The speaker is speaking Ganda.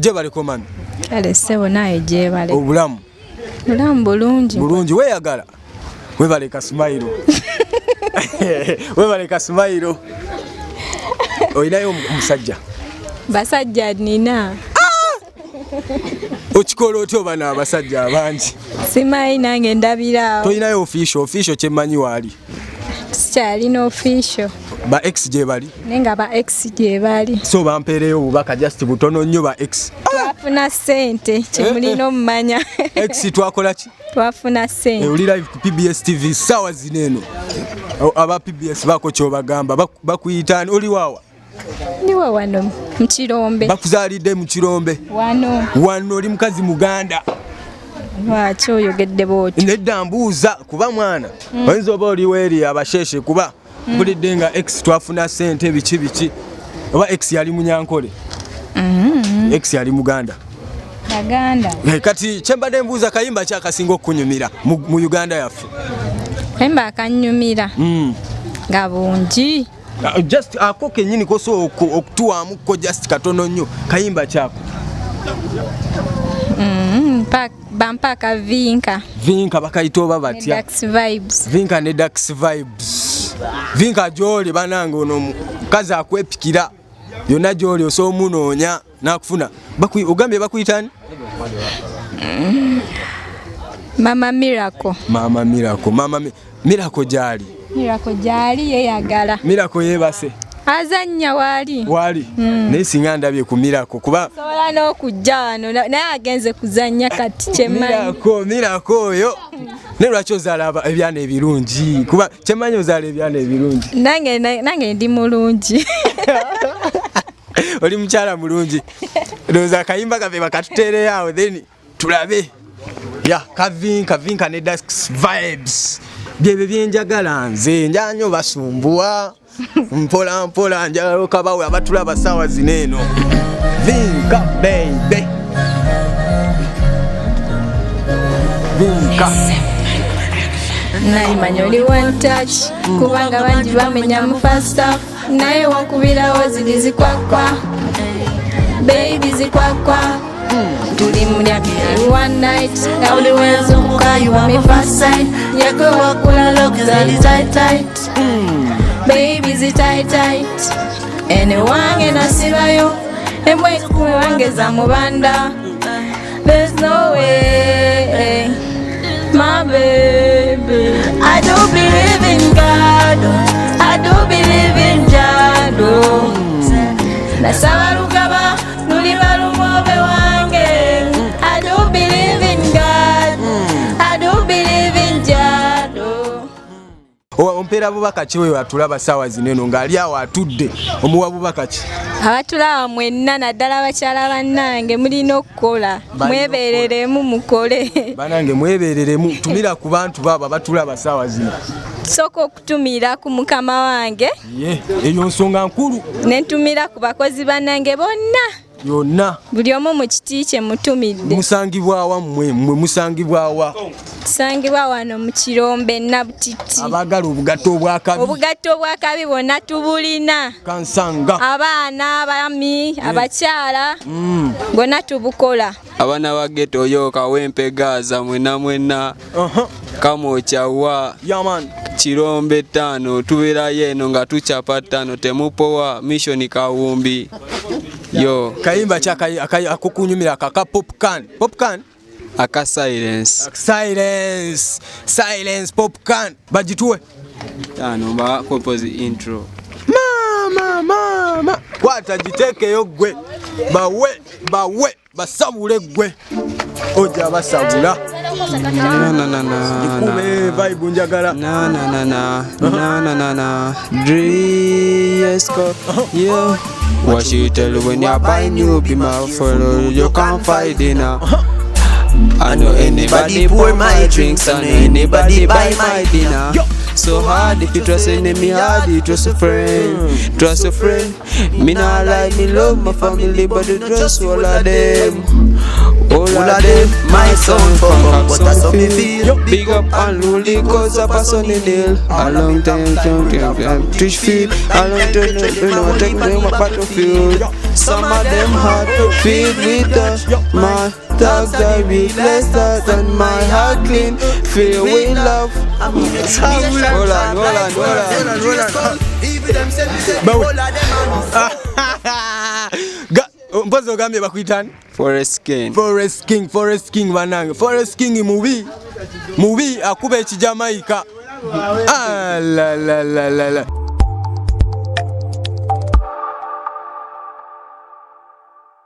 Jebale komami. Kale sebo naye jebale. Obulamu. Bulamu bulungi. Bulungi weyagala. Webale kasmailo. Webale kasmailo. Oyinayo omusajja. Basajja nina. Okikola otyo bana abasajja abangi. Simanyi nange ndabirawo. Toyinayo official kyemmanyi waali. Sikyalina official. Ba ex gye bali. Nenga ba ex gye bali. So bampeereyo obubaka just butono nnyo ba ex. Twafuna ssente kyemulina omumanya. Ex twakola ki? Twafuna ssente. Oli live ku PBS TV sawa zineeno. Aba PBS bako kyobagamba bakuyitaani oli waawa? Niwe wano mu Kirombe. Bakuzaalidde mu Kirombe. Wano oli mukazi Muganda. Lwaki oyogedde bw'otyo? Nedda mbuuza kuba mwana. Oyinza oba oliwo eri abasheshe kuba mpulidde nga ex twafuna ssente biki oba ex yali Munyankole. Ex yali Muganda. Baganda. Kati kyembadde mbuuza kayimba kyakasinga okunyumira mu Uganda yaffe. Kayimba akanyumira. Nga bungi. Just ako kenyini koso okutuwamu ko just katono nnyo kayimba kyako. Bampaka Vinka. Vinka bakayita oba batya? Dax Vibes. Vinka ne Dax Vibes. Vinka gy'oli banange ono mukazi akwepikira byonna gy'oli osobola omunoonya n'akufuna. Ogambye bakuyitani? Mama Miracle. Mama Miracle. Miracle gy'ali? Miracle gy'ali yeyagala. Miracle yeebase? Azannya waali. Waali? Naye singa ndabye ku Miracle kuba sobola n'okujja wano naye agenze kuzannya kati kyemmanyi. Miracle oyo ne lwaki ozaala ebyana ebirungi kuba kyemmanyi ozaala ebyana ebirungi. Nange ndi mulungi. Oli mukyala mulungi. Ndowooza akayimba kaffe bakatuteereyo awo then tulabe. Kavinka ne Dax Vibes. Byebyo byenjagala nze njanyo basumbuwa. Mpola mpola njagala okabawe abatulaba sawa zineeno. Vinka baby. Vinka. Naimanya oli one touch kubanga bangi bamenya mu first half naye wankubirawo ziri zikwakwa baby zikwakwa tuli mulyake one night na uli wenzo mukayi wa mi first sight yako wakula lock zali tight baby zi tight ene wange nasibayo embwe kuwe wange za mubanda there's no way my baby. I do believe in God. I do believe in Jado. Nasabarukaba nulibarumobe wange. I do believe in God. I do believe in Jado. Ompera bubaka ki wewe atulaba sawa zineeno ng'ali awo atudde omuwa bubaka ki? Abatulaba mwenna naddala bakyala bannange mulina okukola mwebeereremu mukole. Bannange mwebeereremu tumira ku bantu baabo abatulaba sawa zino. Sooka okutumira ku mukama wange. Eyo nsonga nkulu. Ne ntumira ku bakozi bannange bonna. Yonna. Buli omu mu kiti kye mutumidde. Musangibwawa mmwe musangibwawa? Tusangibwa wano mu Kirombe Nabutiti. Abaagala obugatto obwakabi. Obugatto obwakabi bwonna tubulina. Kansanga. Abaana, abaami, abakyala. Bwonna tubukola. Abana ba ghetto yo Kawempe Gaza mwena. Kamokyawa. Yaman. Kirombe 5 tubeera yeno nga tucapa 5 temupowa mission Kawumbi. Yo kayimba akukunyumira kaka popcorn aka silence popcorn bajituwe tano ba compose intro mama kwata gitekeyo gwe bawe basabule gwe oja basabula ikube vibe njagala na Dresco yeah. What she tell you when you buy new be my follow you can't fight dinner. I know anybody pour my drinks, I know anybody buy my dinner. So hard if you trust an enemy, hard you trust a friend. Trust a friend. Me not like me love my family, but you trust all of them. All of them, my son from but that's how me feel. Big up and lonely cause I pass on the nail. A long time, fish feed. A long time, take me on my battlefield. Some of them heart filled with dust. My thoughts are blessed and my heart clean, filled with love. Hold on. Mpozi ogambye bakuitani? Forest King banange. Forest King mubi akuba ekijamaika. La.